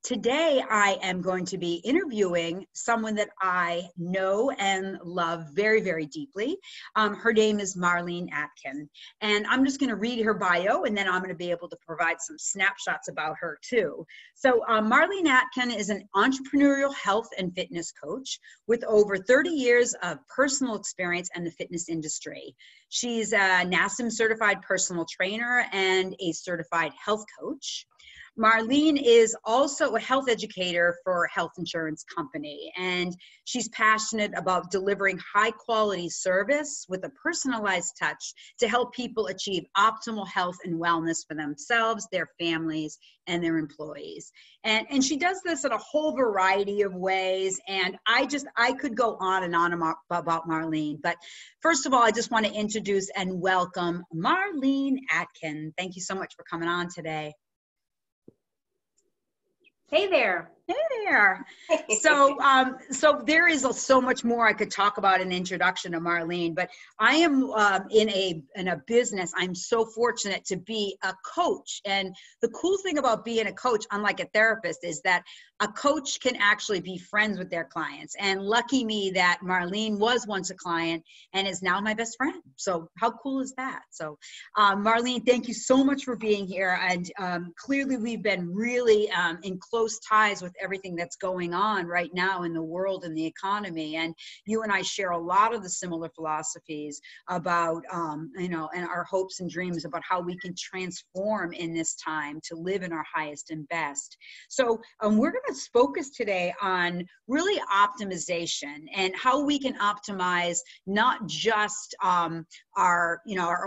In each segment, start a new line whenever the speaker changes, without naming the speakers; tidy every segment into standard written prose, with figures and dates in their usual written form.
Today, I am going to be interviewing someone that I know and love very, very deeply. Her name is Marlene Atkin, and I'm just going to read her bio, and then I'm going to be able to provide some snapshots about her too. So Marlene Atkin is an entrepreneurial health and fitness coach with over 30 years of personal experience in the fitness industry. She's a NASM certified personal trainer and a certified health coach. Marlene is also a health educator for a health insurance company, and she's passionate about delivering high quality service with a personalized touch to help people achieve optimal health and wellness for themselves, their families, and their employees. And she does this in a whole variety of ways, and I could go on and on about Marlene. But first of all, I just want to introduce and welcome Marlene Atkin. Thank you so much for coming on today.
Hey there.
Hey there. So there is so much more I could talk about in introduction to Marlene, but I am in a business. I'm so fortunate to be a coach. And the cool thing about being a coach, unlike a therapist, is that a coach can actually be friends with their clients. And lucky me that Marlene was once a client and is now my best friend. So how cool is that? So Marlene, thank you so much for being here. And clearly we've been really in close ties with everything that's going on right now in the world and the economy. And you and I share a lot of the similar philosophies about, and our hopes and dreams about how we can transform in this time to live in our highest and best. So we're going to focus today on really optimization and how we can optimize not just our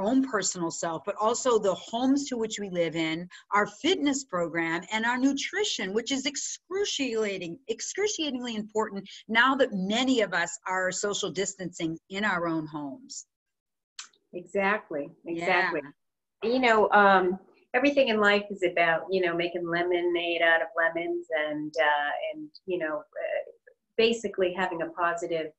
own personal self, but also the homes to which we live in, our fitness program, and our nutrition, which is excruciatingly important now that many of us are social distancing in our own homes.
Exactly.
Yeah.
Everything in life is about, making lemonade out of lemons and basically having a positive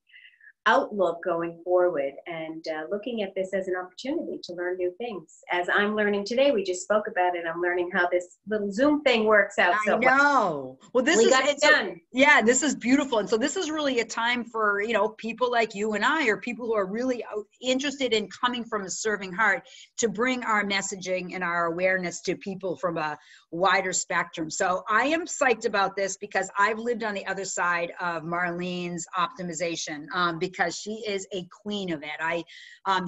outlook going forward and looking at this as an opportunity to learn new things. As I'm learning today, we just spoke about it. I'm learning how this little Zoom thing works out.
I know. Well, this is beautiful. And so this is really a time for, people like you and I, or people who are really interested in coming from a serving heart, to bring our messaging and our awareness to people from a wider spectrum. So I am psyched about this because I've lived on the other side of Marlene's optimization, because she is a queen of it.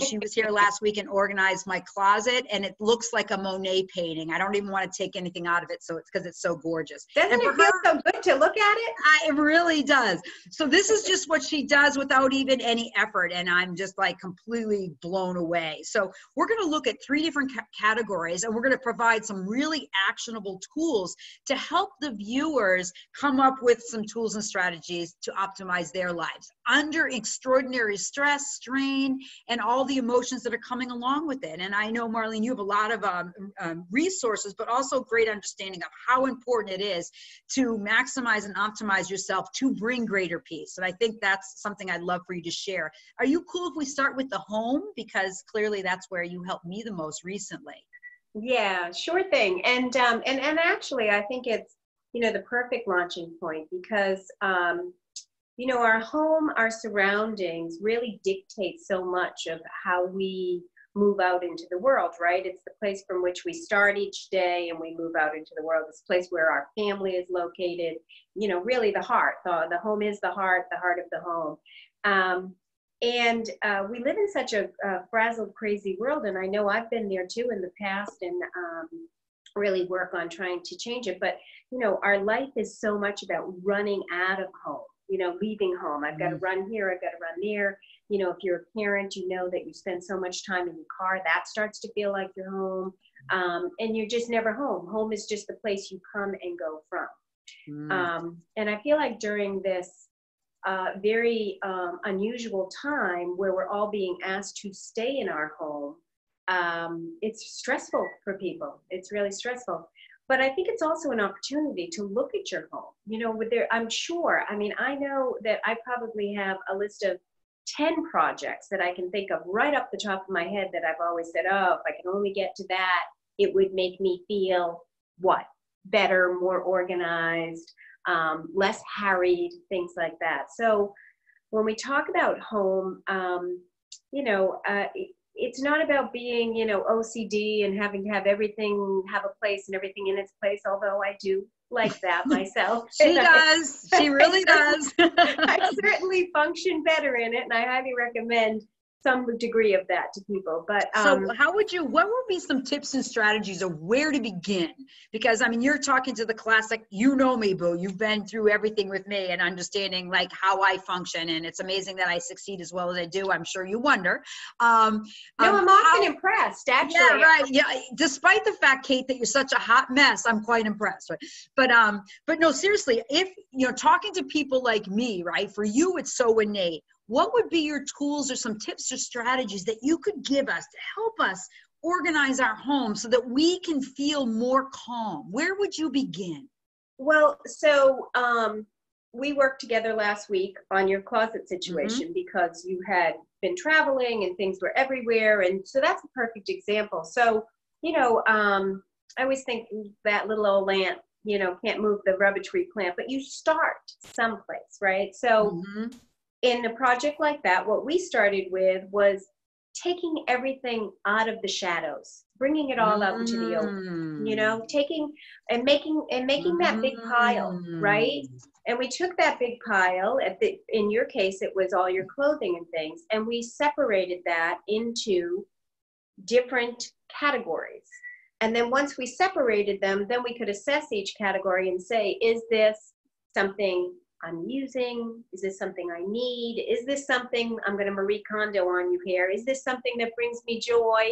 She was here last week and organized my closet, and it looks like a Monet painting. I don't even want to take anything out of it, so it's because it's so gorgeous.
Doesn't it feel so good to look at it?
It really does. So this is just what she does without even any effort, and I'm just like completely blown away. So we're going to look at 3 different categories, and we're going to provide some really actionable tools to help the viewers come up with some tools and strategies to optimize their lives under extraordinary stress, strain, and all the emotions that are coming along with it. And I know, Marlene, you have a lot of resources, but also great understanding of how important it is to maximize and optimize yourself to bring greater peace. And I think that's something I'd love for you to share. Are you cool if we start with the home? Because clearly that's where you helped me the most recently.
Yeah, sure thing. And actually, I think it's, the perfect launching point because, our home, our surroundings really dictate so much of how we move out into the world, right? It's the place from which we start each day and we move out into the world. It's the place where our family is located, really the heart. The home is the heart of the home. And we live in such a frazzled, crazy world. And I know I've been there too in the past and really work on trying to change it. But, our life is so much about running out of home, leaving home. I've got to run here, I've got to run there. If you're a parent, that you spend so much time in your car, that starts to feel like your home. And you're just never home. Home is just the place you come and go from. And I feel like during this very unusual time where we're all being asked to stay in our home, it's stressful for people. It's really stressful. But I think it's also an opportunity to look at your home. I'm sure, I know that I probably have a list of 10 projects that I can think of right off the top of my head that I've always said, oh, if I can only get to that, it would make me feel what? better, more organized, less harried, things like that. So when we talk about home, it's not about being, OCD and having to have everything have a place and everything in its place, although I do like that myself.
She does. She really does.
I certainly function better in it, and I highly recommend some degree of that to people. But
so what would be some tips and strategies of where to begin? Because I mean, you're talking to the classic, you know me, boo. You've been through everything with me and understanding like how I function. And it's amazing that I succeed as well as I do. I'm sure you wonder.
I'm often impressed, actually.
Yeah, right. Yeah. Despite the fact, Kate, that you're such a hot mess, I'm quite impressed. Right? But no, seriously, if talking to people like me, right, for you, it's so innate. What would be your tools or some tips or strategies that you could give us to help us organize our home so that we can feel more calm? Where would you begin?
Well, so we worked together last week on your closet situation because you had been traveling and things were everywhere. And so that's a perfect example. So, I always think that little old ant, can't move the rubber tree plant, but you start someplace, right? So in a project like that, what we started with was taking everything out of the shadows, bringing it all out into the open, taking and making that big pile, right? And we took that big pile, in your case, it was all your clothing and things, and we separated that into different categories. And then once we separated them, then we could assess each category and say, is this something I'm using? Is this something I need? Is this something I'm going to Marie Kondo on you here? Is this something that brings me joy?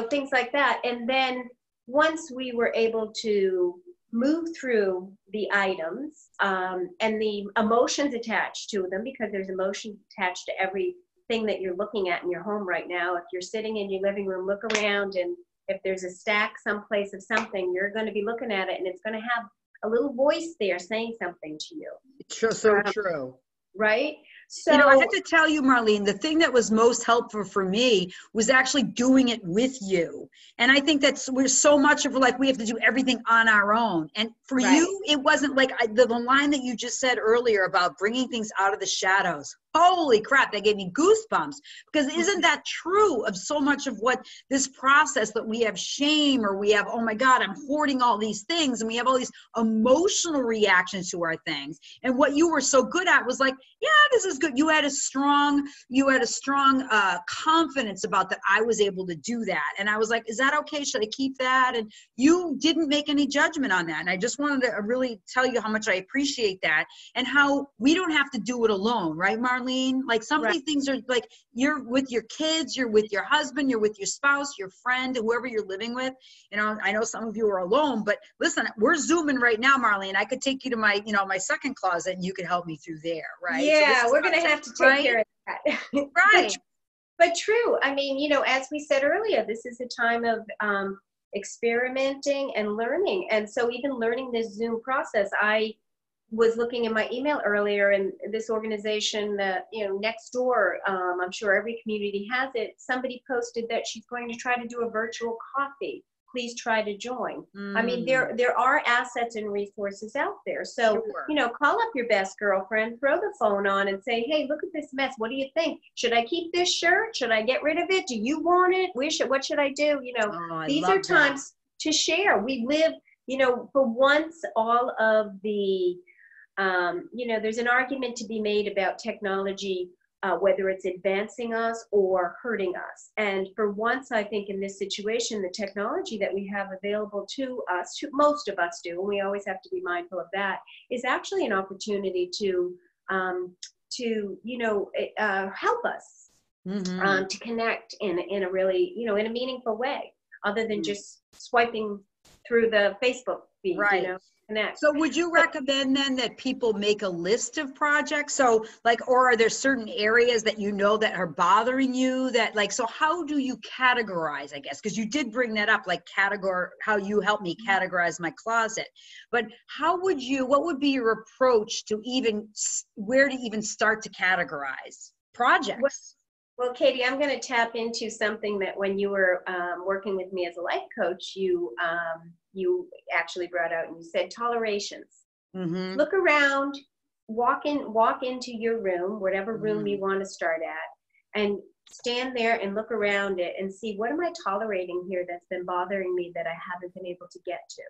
Things like that. And then once we were able to move through the items and the emotions attached to them, because there's emotions attached to everything that you're looking at in your home right now. If you're sitting in your living room, look around, and if there's a stack someplace of something, you're going to be looking at it, and it's going to have a little voice there saying something to you.
True, so true.
Right? So
I have to tell you, Marlene, the thing that was most helpful for me was actually doing it with you. And I think we're so much of like, we have to do everything on our own. And for you, it wasn't like the line that you just said earlier about bringing things out of the shadows. Holy crap, that gave me goosebumps, because isn't that true of so much of what this process that we have shame, or we have, oh my God, I'm hoarding all these things, and we have all these emotional reactions to our things. And what you were so good at was like, yeah, this is good. You had a strong confidence about that I was able to do that. And I was like, is that okay? Should I keep that? And you didn't make any judgment on that. And I just wanted to really tell you how much I appreciate that, and how we don't have to do it alone, right, Marlene? Like some of these things are like, you're with your kids, you're with your husband, you're with your spouse, your friend, whoever you're living with. I know some of you are alone, but listen, we're Zooming right now, Marlene. I could take you to my, my second closet, and you could help me through there, right?
Yeah, so we're going to have to take care of that.
Right.
But true. I mean, as we said earlier, this is a time of experimenting and learning. And so even learning this Zoom process, I was looking in my email earlier, and this organization that, next door, I'm sure every community has it. Somebody posted that she's going to try to do a virtual coffee. Please try to join. I mean, there are assets and resources out there. So, call up your best girlfriend, throw the phone on and say, hey, look at this mess. What do you think? Should I keep this shirt? Should I get rid of it? Do you want it? What should I do? These are times to share. We live, for once, all of the, there's an argument to be made about technology, whether it's advancing us or hurting us. And for once, I think in this situation, the technology that we have available to us, most of us do, and we always have to be mindful of that, is actually an opportunity to help us to connect in a really, in a meaningful way, other than just swiping through the Facebook feed, Connect.
So would you recommend then that people make a list of projects? So or are there certain areas that that are bothering you so how do you categorize, I guess? Because you did bring that up, how you helped me categorize my closet. But what would be your approach to where to even start to categorize projects?
Well, Katie, I'm going to tap into something that when you were working with me as a life coach, you you actually brought out, and you said tolerations.
Mm-hmm.
Look around, walk into your room, whatever room you want to start at, and stand there and look around it and see, what am I tolerating here that's been bothering me that I haven't been able to get to?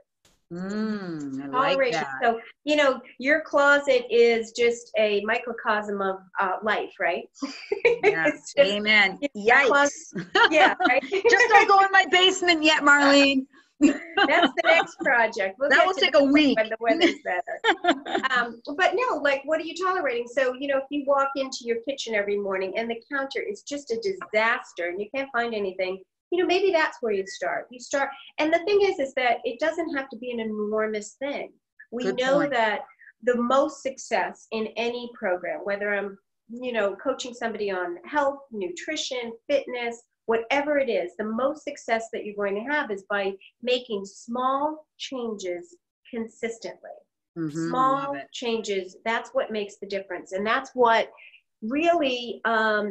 I like
Toleration.
that.
So, you know, your closet is just a microcosm of life, right?
Yeah.
Just,
Amen. Yikes.
yeah, right.
Just don't go in my basement yet, Marlene.
That's the next project. We'll
that
get
will
to
take
that
a week
when the weather's better. But no, like, what are you tolerating? So, you know, if you walk into your kitchen every morning and the counter is just a disaster and you can't find anything, you know, maybe that's where you start. And the thing is that it doesn't have to be an enormous thing. We
Good
know
point.
that the most success in any program, whether I'm, you know, coaching somebody on health, nutrition, fitness, whatever it is, the most success that you're going to have is by making small changes consistently. Small changes, that's what makes the difference. And that's what really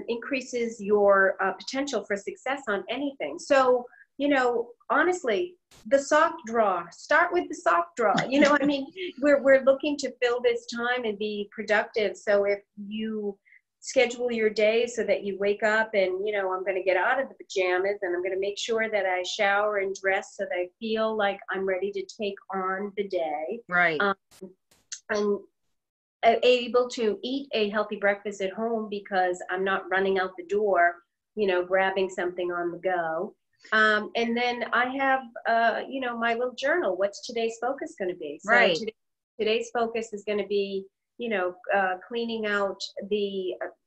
increases your potential for success on anything. So, you know, honestly, the sock drawer, start with the sock drawer. You know, I mean, we're looking to fill this time and be productive. So if you schedule your day so that you wake up and, you know, I'm going to get out of the pajamas and I'm going to make sure that I shower and dress so that I feel like I'm ready to take on the day.
Right.
I'm able to eat a healthy breakfast at home because I'm not running out the door, you know, grabbing something on the go. And then I have, you know, my little journal. What's today's focus going to be? So
right.
Today's focus is going to be, you know, cleaning out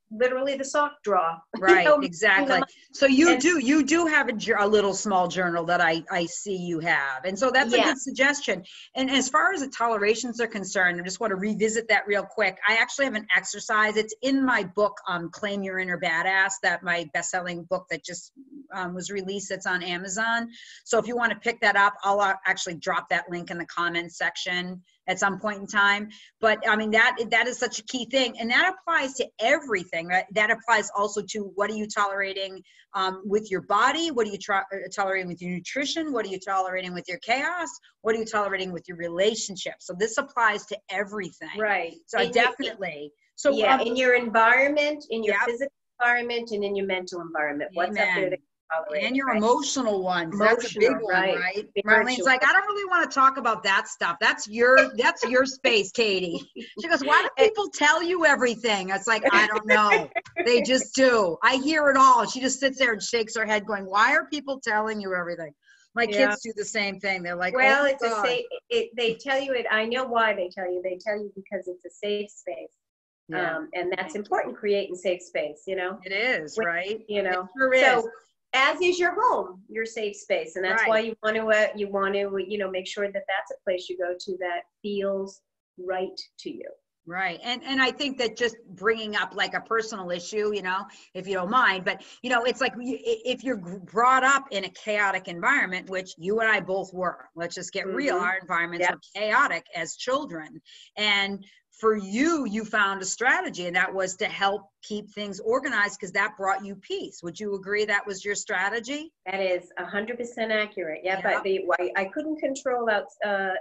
literally the sock drawer.
Right,
You know,
exactly. So you do have a little small journal that I see you have. And so that's a good suggestion. And as far as the tolerations are concerned, I just want to revisit that real quick. I actually have an exercise. It's in my book, Claim Your Inner Badass, that my best-selling book that just was released. It's on Amazon. So if you want to pick that up, I'll actually drop that link in the comments section at some point in time. But I mean, that is such a key thing. And that applies to everything, right? That applies also to what are you tolerating with your body? What are you tolerating with your nutrition? What are you tolerating with your chaos? What are you tolerating with your relationship? So this applies to everything.
Right.
So in
your environment, in your physical environment, and in your mental environment. What's up there that
and your emotional ones. That's a big one, right? Marlene's like, I don't really want to talk about that stuff. That's your space, Katie. She goes, why do people tell you everything? It's like, I don't know. They just do. I hear it all. She just sits there and shakes her head going, why are people telling you everything? My kids do the same thing. They're like,
well, they tell you it. I know why they tell you. They tell you because it's a safe space. Yeah. And that's important, creating safe space, you know?
It is, right?
You know,
it sure is.
So, as is your home, your safe space. And that's why you want to, you know, make sure that that's a place you go to that feels right to you.
Right. And I think that just bringing up like a personal issue, you know, if you don't mind, but, you know, it's like if you're brought up in a chaotic environment, which you and I both were, let's just get real, our environments were chaotic as children. And for you, you found a strategy, and that was to help keep things organized because that brought you peace. Would you agree that was your strategy?
That is 100% accurate. Yeah, but I couldn't control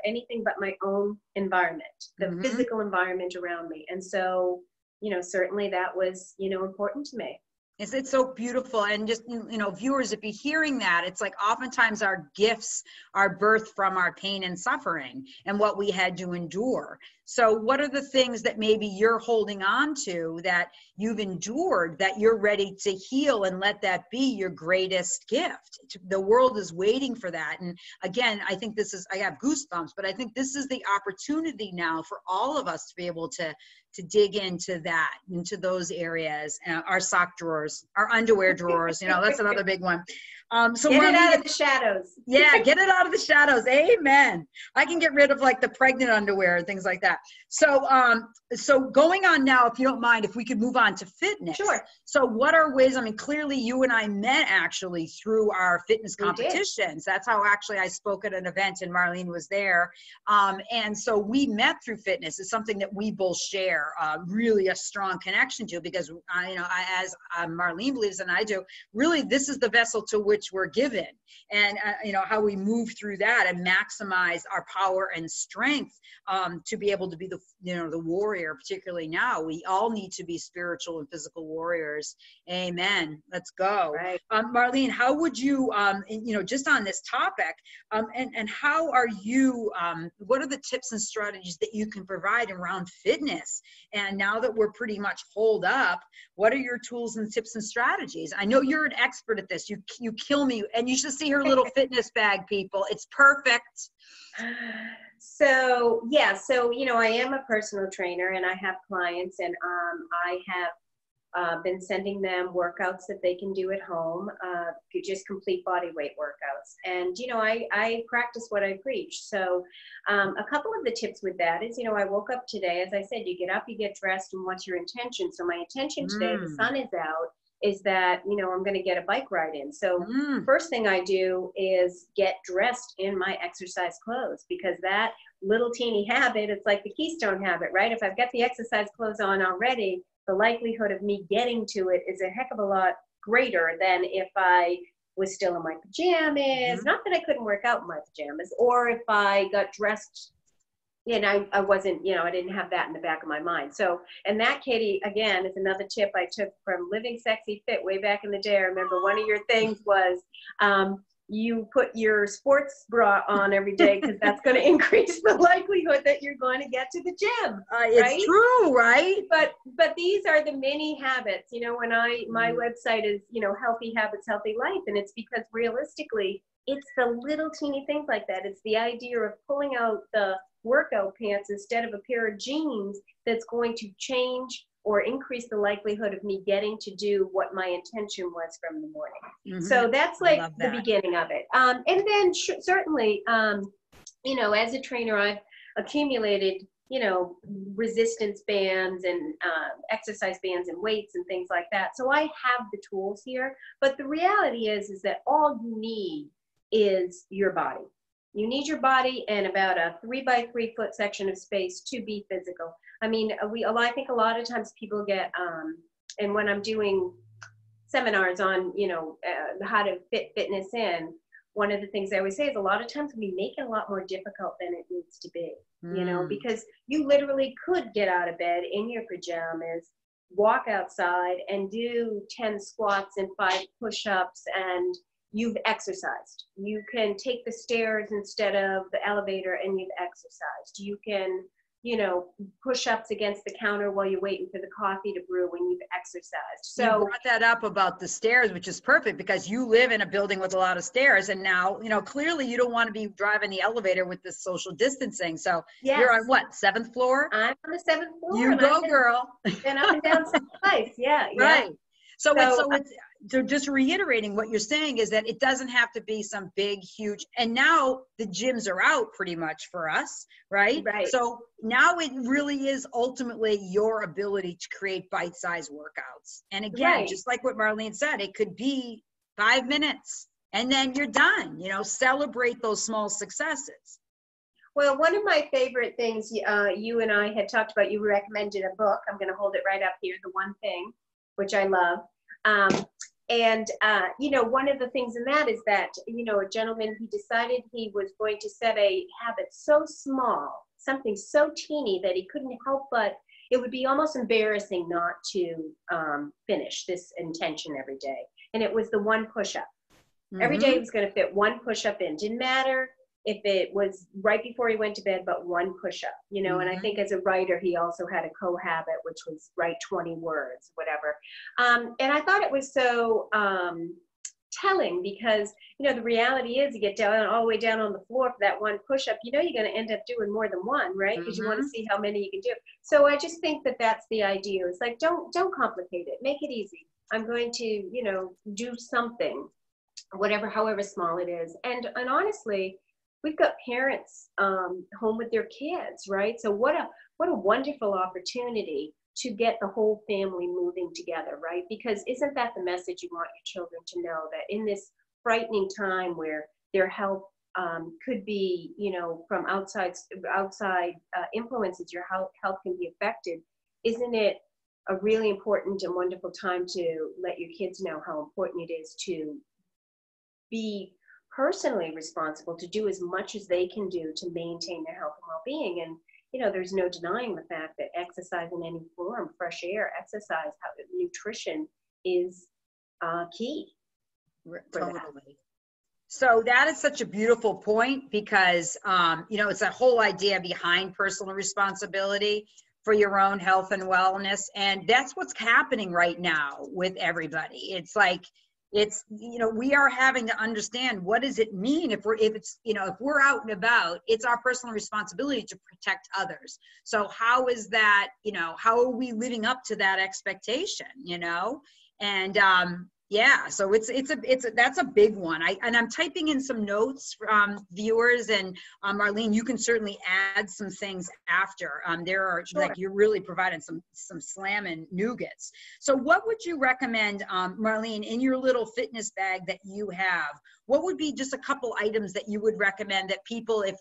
anything but my own environment, the physical environment around me. And so, you know, certainly that was, you know, important to me.
It's so beautiful. And just, you know, viewers, if you're hearing that, it's like oftentimes our gifts are birthed from our pain and suffering and what we had to endure. So what are the things that maybe you're holding on to that you've endured that you're ready to heal and let that be your greatest gift? The world is waiting for that. And again, I think I have goosebumps, but I think this is the opportunity now for all of us to be able to dig into those areas, our sock drawers, our underwear drawers, you know, that's another big one. So
get it out of the shadows.
Yeah, get it out of the shadows. Amen. I can get rid of like the pregnant underwear and things like that. So, so going on now, if you don't mind, if we could move on to fitness.
Sure.
So what are ways, I mean, clearly you and I met actually through our fitness competitions. That's how actually I spoke at an event and Marlene was there. And so we met through fitness. It's something that we both share really a strong connection to because, you know, as Marlene believes and I do, really this is the vessel to which which we're given, and you know, how we move through that and maximize our power and strength to be able to be the, you know, the warrior. Particularly now, we all need to be spiritual and physical warriors. Amen. Let's go.
Right.
Marlene, how would you, you know, just on this topic, and how are you, what are the tips and strategies that you can provide around fitness? And now that we're pretty much holed up, what are your tools and tips and strategies? I know you're an expert at this. You kill me. And you should see her little fitness bag, people. It's perfect.
So, yeah, so, you know, I am a personal trainer and I have clients, and I have been sending them workouts that they can do at home, just complete body weight workouts. And, you know, I practice what I preach. So a couple of the tips with that is, you know, I woke up today, as I said, you get up, you get dressed, and what's your intention? So my intention today, the sun is out, is that, you know, I'm going to get a bike ride in. So first thing I do is get dressed in my exercise clothes, because that little teeny habit, it's like the Keystone habit, right? If I've got the exercise clothes on already, the likelihood of me getting to it is a heck of a lot greater than if I was still in my pajamas. Not that I couldn't work out in my pajamas, or if I got dressed, and I wasn't, you know, I didn't have that in the back of my mind. So, and that, Katie, again, is another tip I took from Living Sexy Fit way back in the day. I remember one of your things was you put your sports bra on every day, because that's going to increase the likelihood that you're going to get to the gym.
It's
right?
true, right?
But these are the mini habits. You know, when my website is, you know, Healthy Habits, Healthy Life, and it's because realistically, it's the little teeny things like that. It's the idea of pulling out the workout pants instead of a pair of jeans that's going to change or increase the likelihood of me getting to do what my intention was from the morning. So that's like the beginning of it. And then certainly, you know, as a trainer, I've accumulated, you know, resistance bands and exercise bands and weights and things like that. So I have the tools here, but the reality is that all you need is your body. You need your body and about a 3x3 foot section of space to be physical. I mean, I think a lot of times people get, and when I'm doing seminars on, you know, how to fit fitness in, one of the things I always say is a lot of times we make it a lot more difficult than it needs to be, you know, because you literally could get out of bed in your pajamas, walk outside and do 10 squats and 5 push-ups, and you've exercised. You can take the stairs instead of the elevator and you've exercised. You can, you know, push-ups against the counter while you're waiting for the coffee to brew when you've exercised. So
you brought that up about the stairs, which is perfect, because you live in a building with a lot of stairs, and now, you know, clearly you don't want to be driving the elevator with this social distancing. So you're on what, 7th floor?
I'm on the 7th floor.
You go, girl.
And up and down twice. Yeah.
Right. So just reiterating what you're saying is that it doesn't have to be some big, huge, and now the gyms are out pretty much for us, right?
Right.
So now it really is ultimately your ability to create bite-sized workouts. And again, just like what Marlene said, it could be 5 minutes and then you're done, you know, celebrate those small successes.
Well, one of my favorite things you and I had talked about, you recommended a book. I'm going to hold it right up here, The One Thing, which I love. You know, one of the things in that is that, you know, a gentleman, he decided he was going to set a habit so small, something so teeny that he couldn't help but, it would be almost embarrassing not to finish this intention every day. And it was the one push-up. Every day he was going to fit one push-up in. Didn't matter if it was right before he went to bed, but one push-up, you know. And I think as a writer, he also had a co-habit, which was write 20 words, whatever. And I thought it was so telling, because, you know, the reality is you get down all the way down on the floor for that one push-up, you know, you're going to end up doing more than one, right? Because you want to see how many you can do. So I just think that that's the idea. It's like, don't complicate it. Make it easy. I'm going to, you know, do something, whatever, however small it is. And honestly, we've got parents home with their kids, right? So what a wonderful opportunity to get the whole family moving together, right? Because isn't that the message you want your children to know, that in this frightening time where their health could be, you know, from outside influences, your health can be affected. Isn't it a really important and wonderful time to let your kids know how important it is to be personally responsible to do as much as they can do to maintain their health and well-being. And you know, there's no denying the fact that exercise in any form, fresh air, exercise, nutrition is key.
Totally. So that is such a beautiful point because, you know, it's that whole idea behind personal responsibility for your own health and wellness. And that's what's happening right now with everybody. It's like, it's, you know, we are having to understand, what does it mean if it's, you know, if we're out and about, it's our personal responsibility to protect others. So how is that, you know, how are we living up to that expectation, you know? And, yeah, so that's a big one. I'm typing in some notes from viewers, and Marlene, you can certainly add some things after. There are,
Sure.
like, you're really providing some slamming nougats. So what would you recommend, Marlene, in your little fitness bag that you have? What would be just a couple items that you would recommend that people, if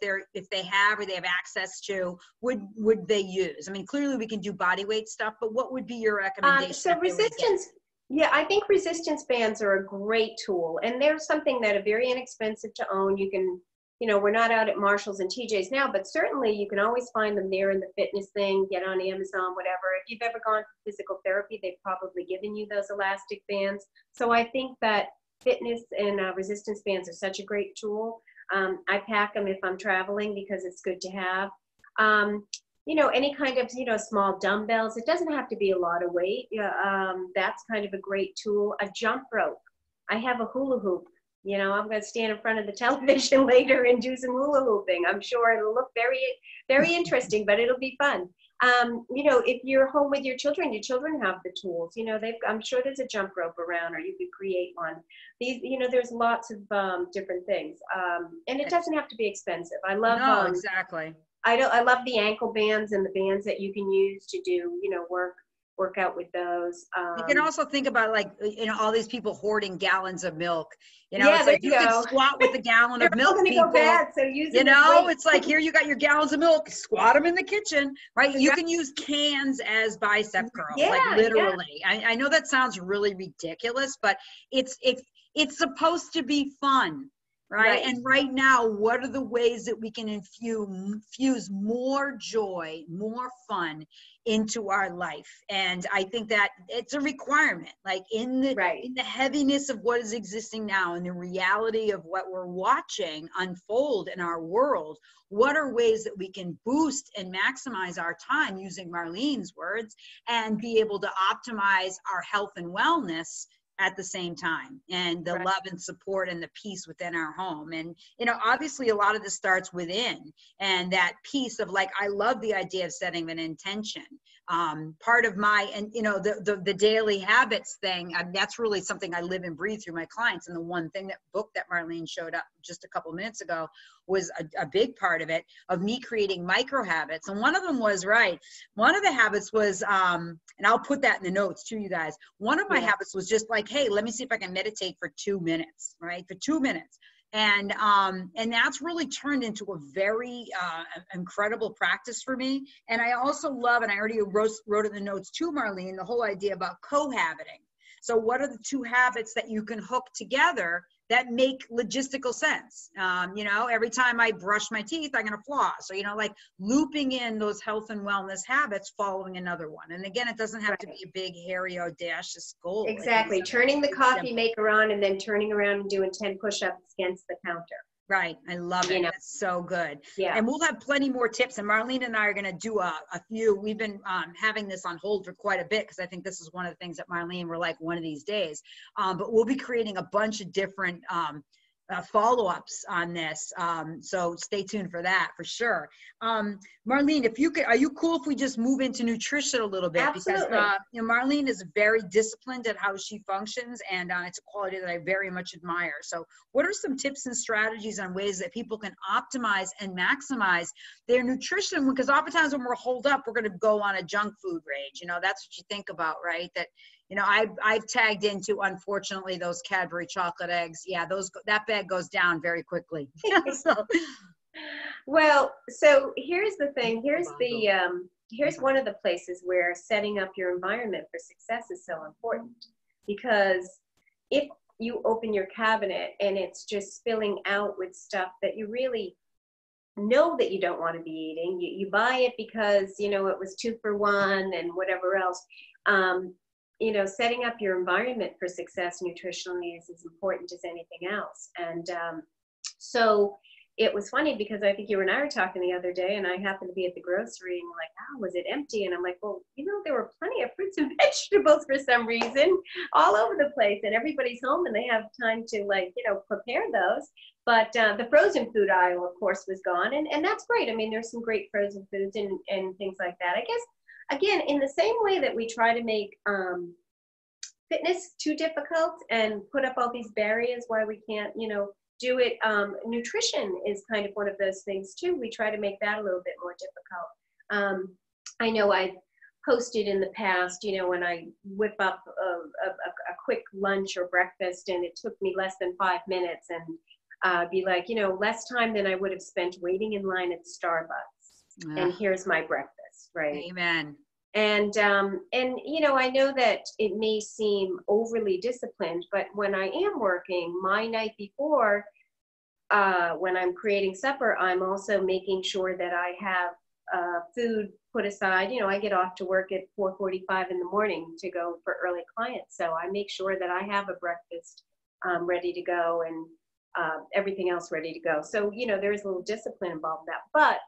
they have or they have access to, would they use? I mean, clearly we can do body weight stuff, but what would be your recommendation?
So resistance. Yeah, I think resistance bands are a great tool, and they're something that are very inexpensive to own. You can, you know, we're not out at Marshall's and TJ's now, but certainly you can always find them there in the fitness thing, get on Amazon, whatever. If you've ever gone for physical therapy, they've probably given you those elastic bands. So I think that fitness and resistance bands are such a great tool. I pack them if I'm traveling because it's good to have. You know, any kind of, you know, small dumbbells. It doesn't have to be a lot of weight. That's kind of a great tool. A jump rope. I have a hula hoop. You know, I'm going to stand in front of the television later and do some hula hooping. I'm sure it'll look very, very interesting, but it'll be fun. You know, if you're home with your children have the tools. You know, I'm sure there's a jump rope around, or you could create one. These, you know, there's lots of different things, and it doesn't have to be expensive. I love.
No, exactly.
I love the ankle bands and the bands that you can use to do, you know, work out with those.
You can also think about, like, you know, all these people hoarding gallons of milk. You know,
Yeah,
it's like you can squat with a gallon of milk.
They're all gonna go bad, so use
you know, it's like, here you got your gallons of milk, squat them in the kitchen, right? You can use cans as bicep curls,
yeah,
like literally. Yeah. I know that sounds really ridiculous, but it's supposed to be fun. Right. And right now, what are the ways that we can infuse more joy, more fun into our life? And I think that it's a requirement, like in the heaviness of what is existing now and the reality of what we're watching unfold in our world. What are ways that we can boost and maximize our time, using Marlene's words, and be able to optimize our health and wellness at the same time, and the love and support and the peace within our home. And, you know, obviously a lot of this starts within, and that piece of, like, I love the idea of setting an intention. Part of my, and you know, the daily habits thing, that's really something I live and breathe through my clients. And the one thing, that book that Marlene showed up just a couple of minutes ago, was a big part of it, of me creating micro habits. And one of them was, one of the habits was, and I'll put that in the notes to you guys. One of my habits was just like, hey, let me see if I can meditate for 2 minutes, right? For 2 minutes. And that's really turned into a very incredible practice for me. And I also love, and I already wrote in the notes to Marlene, the whole idea about cohabiting. So what are the two habits that you can hook together that make logistical sense? You know, every time I brush my teeth, I'm going to floss. So, you know, like looping in those health and wellness habits following another one. And again, it doesn't have to be a big, hairy, audacious goal.
Exactly. Turning the coffee maker on and then turning around and doing 10 push-ups against the counter.
Right. I love it. That's so good.
Yeah.
And we'll have plenty more tips. And Marlene and I are going to do a few. We've been having this on hold for quite a bit, because I think this is one of the things that Marlene were like, one of these days. But we'll be creating a bunch of different follow-ups on this. So stay tuned for that, for sure. Marlene, if you could, are you cool if we just move into nutrition a little bit?
Absolutely.
Because you know, Marlene is very disciplined at how she functions, and it's a quality that I very much admire. So what are some tips and strategies on ways that people can optimize and maximize their nutrition? Because oftentimes when we're holed up, we're going to go on a junk food rage. You know, that's what you think about, right? That, you know, I've tagged into, unfortunately, those Cadbury chocolate eggs. Yeah, that bag goes down very quickly.
Well, so here's the thing. Here's one of the places where setting up your environment for success is so important. Because if you open your cabinet and it's just spilling out with stuff that you really know that you don't want to be eating. You buy it because, you know, it was 2 for 1 and whatever else. You know, setting up your environment for success nutritionally is as important as anything else. And so it was funny because I think you and I were talking the other day, and I happened to be at the grocery, and you're like, oh, was it empty? And I'm like, well, you know, there were plenty of fruits and vegetables for some reason all over the place, and everybody's home and they have time to, like, you know, prepare those. But the frozen food aisle, of course, was gone. And that's great. I mean, there's some great frozen foods and things like that. I guess, again, in the same way that we try to make fitness too difficult and put up all these barriers why we can't, you know, do it. Nutrition is kind of one of those things too. We try to make that a little bit more difficult. I know I posted in the past, you know, when I whip up a quick lunch or breakfast and it took me less than 5 minutes, and be like, you know, less time than I would have spent waiting in line at Starbucks. And here's my breakfast, right?
Amen.
And you know, I know that it may seem overly disciplined, but when I am working, my night before, when I'm creating supper, I'm also making sure that I have food put aside. You know, I get off to work at 4:45 in the morning to go for early clients. So I make sure that I have a breakfast ready to go, and everything else ready to go. So, you know, there's a little discipline involved in that. But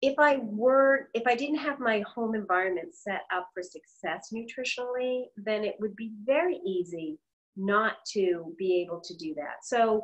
if I didn't have my home environment set up for success nutritionally, then it would be very easy not to be able to do that. So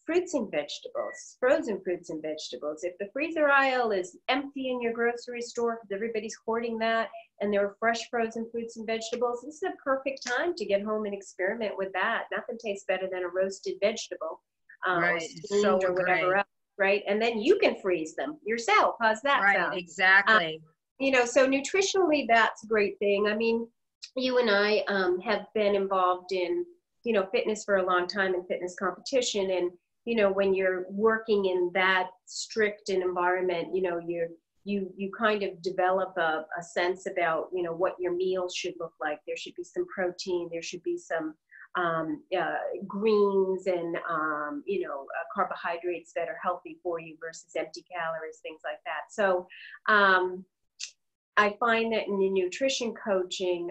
fruits and vegetables, frozen fruits and vegetables. If the freezer aisle is empty in your grocery store because everybody's hoarding that, and there are fresh frozen fruits and vegetables, this is a perfect time to get home and experiment with that. Nothing tastes better than a roasted vegetable.
Right.
Or steamed or whatever else, right? And then you can freeze them yourself. How's that sound?
Right, exactly.
You know, so nutritionally, that's a great thing. I mean, you and I have been involved in, you know, fitness for a long time and fitness competition. And, you know, when you're working in that strict an environment, you know, you kind of develop a sense about, you know, what your meals should look like. There should be some protein, there should be some greens and, you know, carbohydrates that are healthy for you versus empty calories, things like that. So I find that in the nutrition coaching,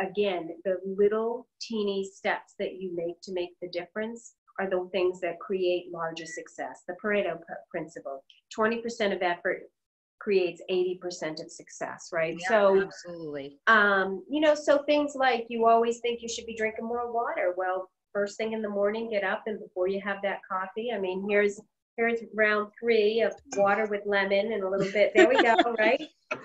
again, the little teeny steps that you make to make the difference are the things that create larger success. The Pareto principle, 20% of effort creates 80% of success, right?
Yeah,
so
absolutely.
You know, so things like, you always think you should be drinking more water. Well, first thing in the morning, get up, and before you have that coffee, I mean, here's round 3 of water with lemon and a little bit. There we go, right?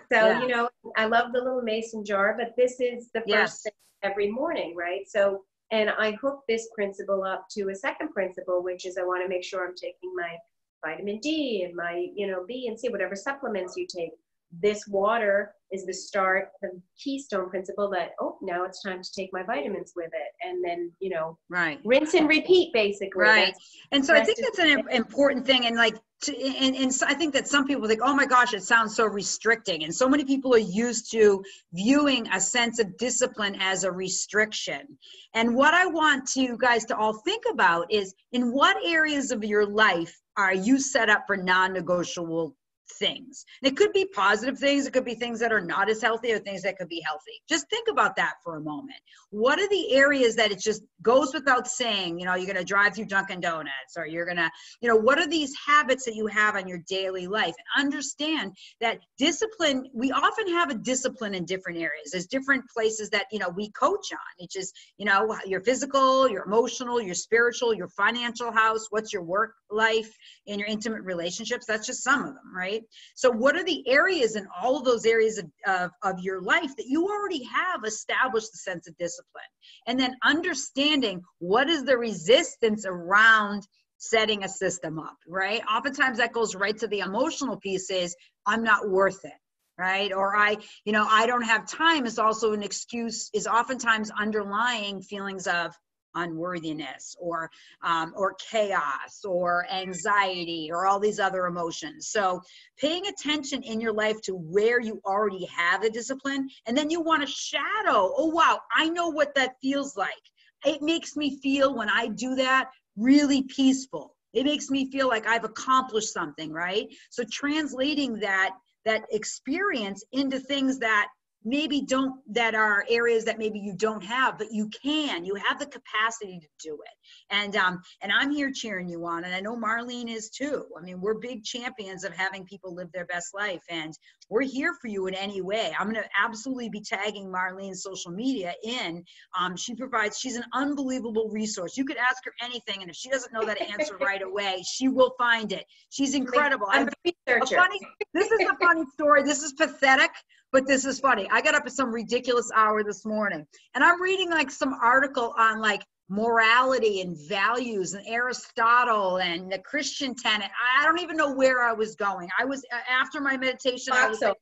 So, you know, I love the little mason jar, but this is the first thing every morning, right? So, and I hook this principle up to a second principle, which is I want to make sure I'm taking my vitamin D and my, you know, B and C, whatever supplements you take. This water is the start, the keystone principle that, oh, now it's time to take my vitamins with it. And then, you know, rinse and repeat, basically.
Right. And so I think that's an important thing. And like, and so I think that some people think, oh my gosh, it sounds so restricting. And so many people are used to viewing a sense of discipline as a restriction. And what I want you guys to all think about is, in what areas of your life are you set up for non-negotiable things? It could be positive things. It could be things that are not as healthy, or things that could be healthy. Just think about that for a moment. What are the areas that it just goes without saying, you know, you're going to drive through Dunkin' Donuts, or you're going to, you know, what are these habits that you have on your daily life? And understand that discipline, we often have a discipline in different areas. There's different places that, you know, we coach on. It's just, you know, your physical, your emotional, your spiritual, your financial house, what's your work life, and your intimate relationships. That's just some of them, right? So what are the areas in all of those areas of your life that you already have established a sense of discipline? And then understanding what is the resistance around setting a system up, right? Oftentimes that goes right to the emotional pieces. I'm not worth it, right? Or I don't have time is also an excuse, is oftentimes underlying feelings of unworthiness or chaos or anxiety or all these other emotions. So paying attention in your life to where you already have the discipline, and then you want to shadow, oh wow, I know what that feels like. it makes me feel, when I do that, really peaceful. It makes me feel like I've accomplished something, right? So translating that experience into things that maybe that are areas that maybe you don't have, but you have the capacity to do it. And I'm here cheering you on. And I know Marlene is too. I mean, we're big champions of having people live their best life, and we're here for you in any way. I'm going to absolutely be tagging Marlene's social media in. She's an unbelievable resource. You could ask her anything, and if she doesn't know that answer right away, she will find it. She's incredible.
I'm a researcher.
This is a funny story. This is pathetic, but this is funny. I got up at some ridiculous hour this morning, and I'm reading like some article on like morality and values and Aristotle and the Christian tenet. I don't even know where I was going. I was, after my meditation, I was like,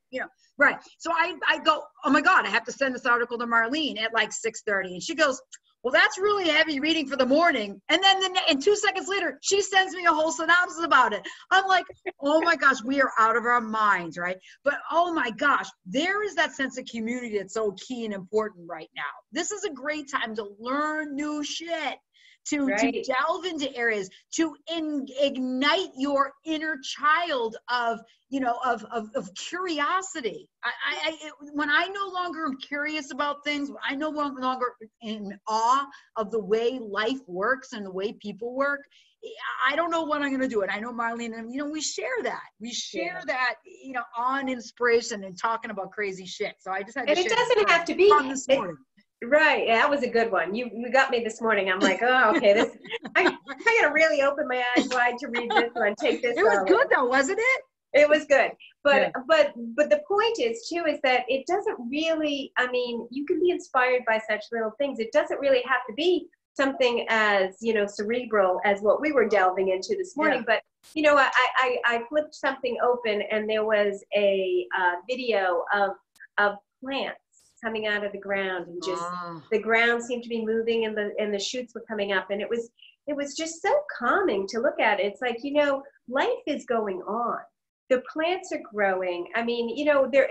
right. So I go, oh my God, I have to send this article to Marlene at like 6:30. And she goes, well, that's really heavy reading for the morning. And then and 2 seconds later, she sends me a whole synopsis about it. I'm like, oh my gosh, we are out of our minds, right? But oh my gosh, there is that sense of community that's so key and important right now. This is a great time to learn new shit, to delve into areas, to ignite your inner child of curiosity. When I no longer am curious about things, when I no longer in awe of the way life works and the way people work, I don't know what I'm going to do. And I know Marlene, and we share that. We share that, on inspiration and talking about crazy shit. So I just had to share.
And it doesn't have to be
this morning.
Right. Yeah, that was a good one. You got me this morning. I'm like, oh, okay. I got to really open my eyes wide to read this one. Take this.
It was good though, wasn't it?
It was good. But the point is too, is that it doesn't really, I mean, you can be inspired by such little things. It doesn't really have to be something as, cerebral as what we were delving into this morning. But, I flipped something open, and there was a video of plants coming out of the ground, and just the ground seemed to be moving, and the shoots were coming up, and it was just so calming to look at. It's like, life is going on. The plants are growing. I mean,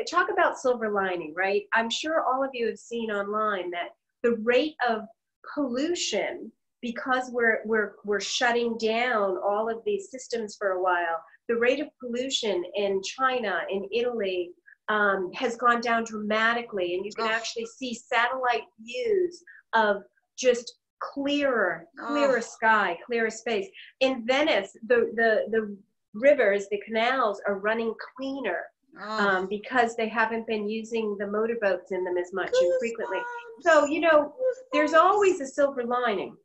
talk about silver lining, right? I'm sure all of you have seen online that the rate of pollution, because we're shutting down all of these systems for a while, the rate of pollution in China, in Italy, has gone down dramatically, and you can actually see satellite views of just clearer sky, clearer space. In Venice, the rivers, the canals are running cleaner because they haven't been using the motorboats in them as much and frequently. So, there's always a silver lining.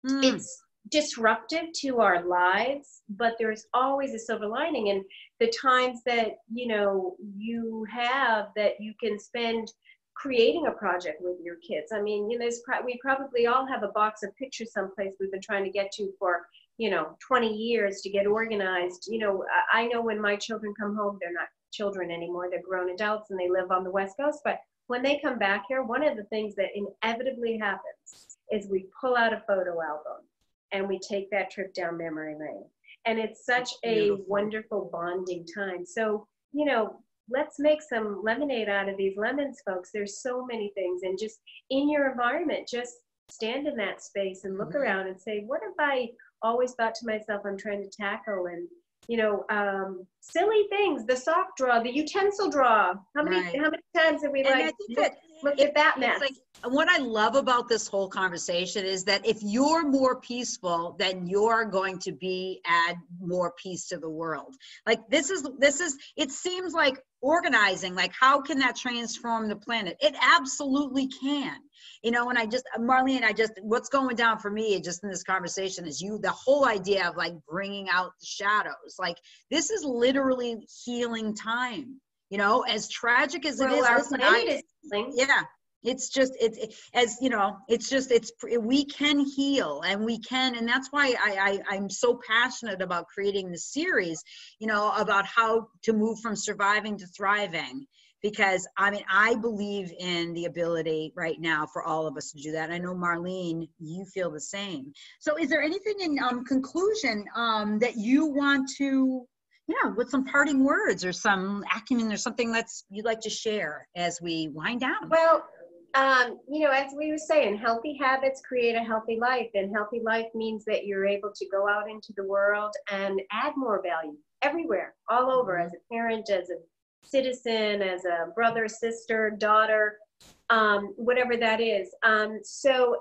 It's disruptive to our lives, but there's always a silver lining. And the times that you have that you can spend creating a project with your kids, I mean, we probably all have a box of pictures someplace we've been trying to get to for 20 years to get organized. I know when my children come home, they're not children anymore, they're grown adults, and they live on the West Coast, but when they come back here, one of the things that inevitably happens is we pull out a photo album and we take that trip down memory lane. And it's such a wonderful bonding time. So, let's make some lemonade out of these lemons, folks. There's so many things. And just in your environment, just stand in that space and look around and say, what have I always thought to myself I'm trying to tackle? And, silly things, the sock drawer, the utensil drawer. How many times have we looked at that mess?
Like, what I love about this whole conversation is that if you're more peaceful, then you're going to add more peace to the world. Like this is, it seems like organizing, like how can that transform the planet? It absolutely can. And Marlene, what's going down for me just in this conversation is the whole idea of like bringing out the shadows. Like this is literally healing time, as tragic as it is.
Our planet is healing.
Yeah. It's just, we can heal, and that's why I'm so passionate about creating the series, about how to move from surviving to thriving. Because I believe in the ability right now for all of us to do that. I know Marlene, you feel the same. So is there anything in conclusion that you want to, with some parting words or some acumen or something you'd like to share as we wind down?
Well, You know, as we were saying, healthy habits create a healthy life, and healthy life means that you're able to go out into the world and add more value everywhere, all over, as a parent, as a citizen, as a brother, sister, daughter, whatever that is. And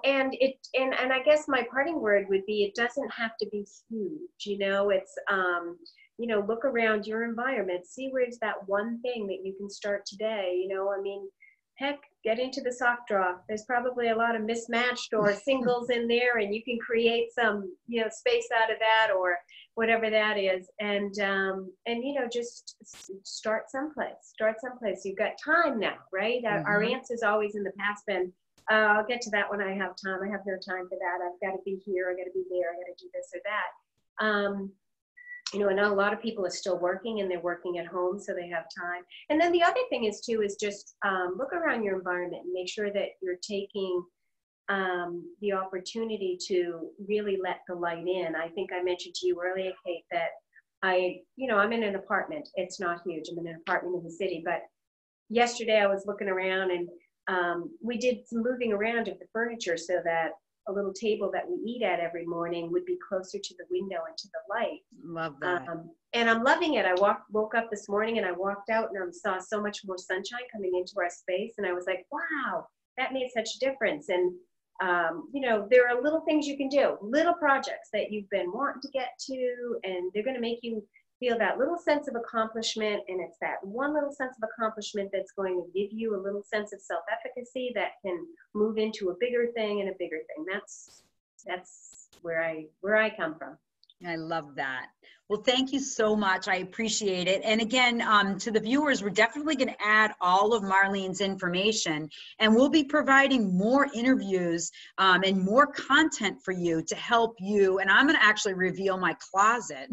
I guess my parting word would be, it doesn't have to be huge, you know, it's, you know, look around your environment, see where's that one thing that you can start today, you know, I mean, heck, get into the sock drawer. There's probably a lot of mismatched or singles in there, and you can create some, you know, space out of that or whatever that is. And you know, just start someplace. Start someplace. You've got time now, right? Our answer's always in the past been, I'll get to that when I have time. I have no time for that. I've got to be here. I got to be there. I got to do this or that. You know, I know a lot of people are still working, and they're working at home, so they have time. And then the other thing is too, is just look around your environment and make sure that you're taking the opportunity to really let the light in. I think I mentioned to you earlier, Kate, that you know, I'm in an apartment. It's not huge. I'm in an apartment in the city, but yesterday I was looking around, and we did some moving around of the furniture so that a little table that we eat at every morning would be closer to the window and to the light.
Love that.
And I'm loving it. I woke up this morning and I walked out and I saw so much more sunshine coming into our space. And I was like, wow, that made such a difference. And, you know, there are little things you can do, little projects that you've been wanting to get to, and they're going to make you feel that little sense of accomplishment. And it's that one little sense of accomplishment that's going to give you a little sense of self-efficacy that can move into a bigger thing and a bigger thing. That's where I come from.
I love that. Well, thank you so much. I appreciate it. And again, to the viewers, we're definitely going to add all of Marlene's information, and we'll be providing more interviews and more content for you to help you. And I'm going to actually reveal my closet.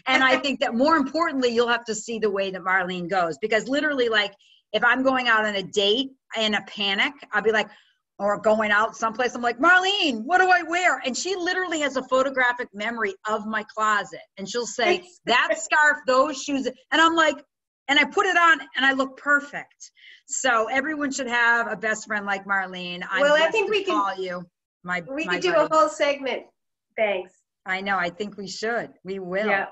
And I think that more importantly, you'll have to see the way that Marlene goes, because literally, like, if I'm going out on a date in a panic, I'll be like, or going out someplace, I'm like, Marlene, what do I wear? And she literally has a photographic memory of my closet. And she'll say, that scarf, those shoes. And I'm like, and I put it on and I look perfect. So everyone should have a best friend like Marlene.
Well, I think we can
call you
we could do a whole segment. Thanks.
I know. I think we should. We will.
Yeah.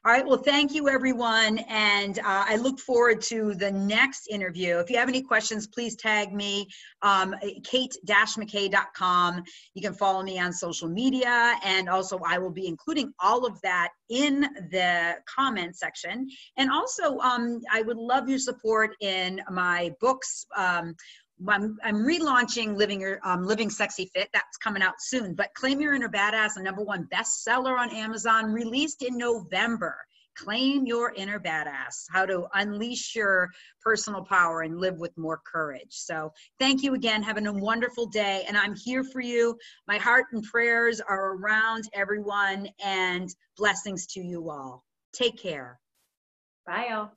All right. Well, thank you, everyone. And I look forward to the next interview. If you have any questions, please tag me, kate-mckay.com. You can follow me on social media. And also, I will be including all of that in the comment section. And also, I would love your support in my books. I'm relaunching Living Sexy Fit. That's coming out soon. But Claim Your Inner Badass, a #1 bestseller on Amazon, released in November. Claim Your Inner Badass, how to unleash your personal power and live with more courage. So thank you again. Having a wonderful day. And I'm here for you. My heart and prayers are around everyone, and blessings to you all. Take care.
Bye, y'all.